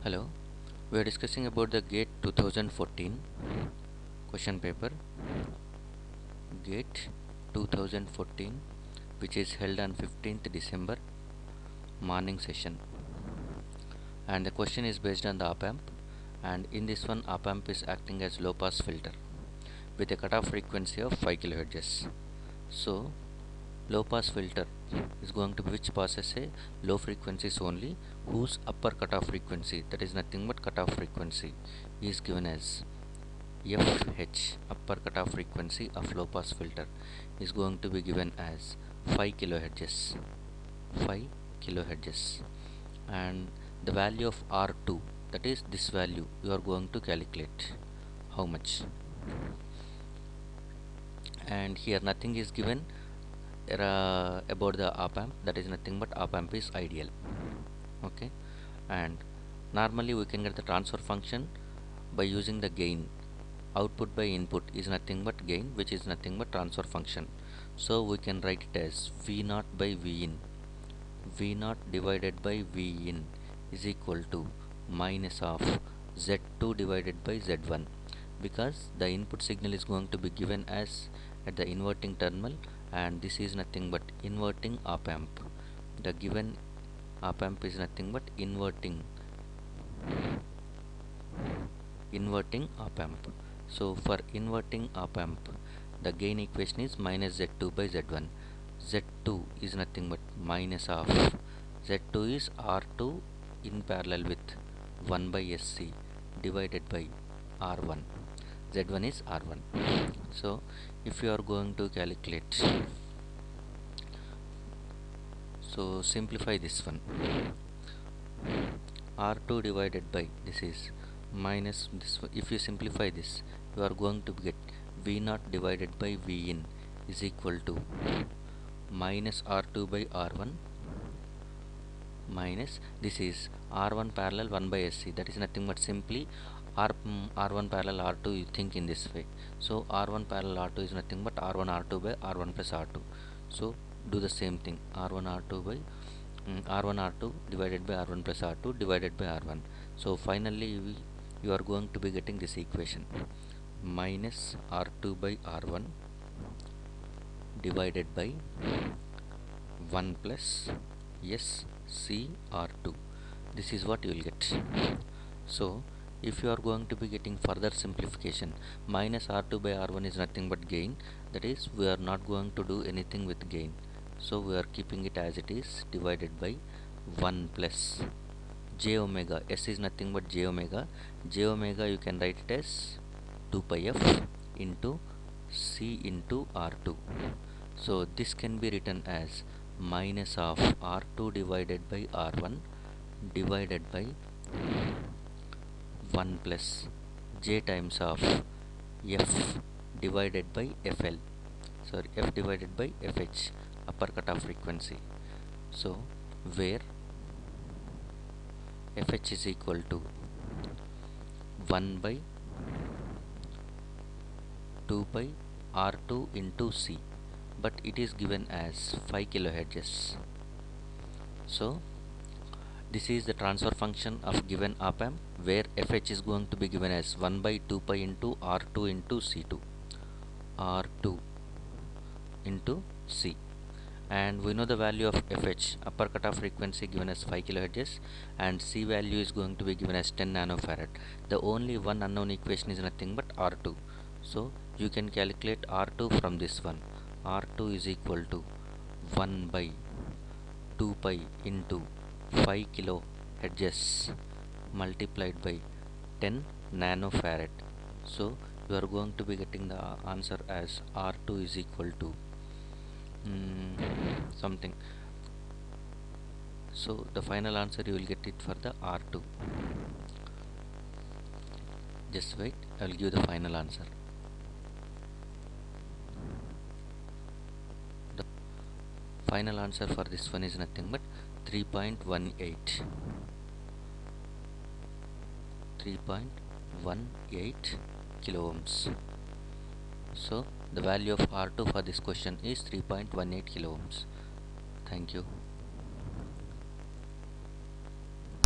Hello, we are discussing about the GATE 2014 question paper, GATE 2014, which is held on 15th December morning session. And the question is based on the op amp, and in this one op amp is acting as low pass filter with a cutoff frequency of 5 kHz. So low pass filter is going to be which passes a low frequencies only, whose upper cutoff frequency, that is nothing but cutoff frequency, is given as FH, upper cutoff frequency of low pass filter, is going to be given as 5 kHz, 5 kHz, and the value of R2, that is this value, you are going to calculate how much. And here nothing is given about the op amp, that is nothing but op amp is ideal. Okay, and normally we can get the transfer function by using the gain. Output by input is nothing but gain, which is nothing but transfer function. So we can write it as V0 by Vin, V0 divided by Vin is equal to minus of Z2 divided by Z1, because the input signal is going to be given as at the inverting terminal, and this is nothing but inverting op amp. The given op amp is nothing but inverting op amp. So for inverting op amp, the gain equation is minus Z2 by Z1. Z2 is nothing but minus of Z2 is R2 in parallel with 1 by SC divided by R1. Z1 is R1. So if you are going to calculate, so simplify this one, R2 divided by this is minus this one. If you simplify this, you are going to get V0 divided by Vin is equal to minus R2 by R1 minus this is R1 parallel 1 by SC, that is nothing but simply R1 parallel R2, you think in this way. So R1 parallel R2 is nothing but R1 R2 by R1 plus R2. So do the same thing, R1 R2 by R1 R2 divided by R1 plus R2 divided by R1. So finally you are going to be getting this equation, minus R2 by R1 divided by 1 plus SCR2. This is what you will get. So if you are going to be getting further simplification, minus R2 by R1 is nothing but gain, that is we are not going to do anything with gain, so we are keeping it as it is, divided by 1 plus j omega. S is nothing but j omega. J omega you can write it as 2 pi f into C into R2. So this can be written as minus of R2 divided by R1 divided by 1 plus j times of f divided by fl, sorry, f divided by fh, upper cutoff frequency. So where fh is equal to 1 by 2 by R2 into C, but it is given as 5 kHz. So this is the transfer function of given op amp, where fh is going to be given as 1 by 2 pi into R2 into C2, R2 into C, and we know the value of fh, upper cutoff frequency, given as 5 kHz, and C value is going to be given as 10 nanofarad. The only one unknown equation is nothing but R2. So you can calculate R2 from this one. R2 is equal to 1 by 2 pi into 5 kHz multiplied by 10 nanofarad. So you are going to be getting the answer as R2 is equal to something. So the final answer you will get it for the R2. Just wait, I will give the final answer. The final answer for this one is nothing but 3.18 kilo ohms. So the value of R2 for this question is 3.18 kilo ohms. Thank you.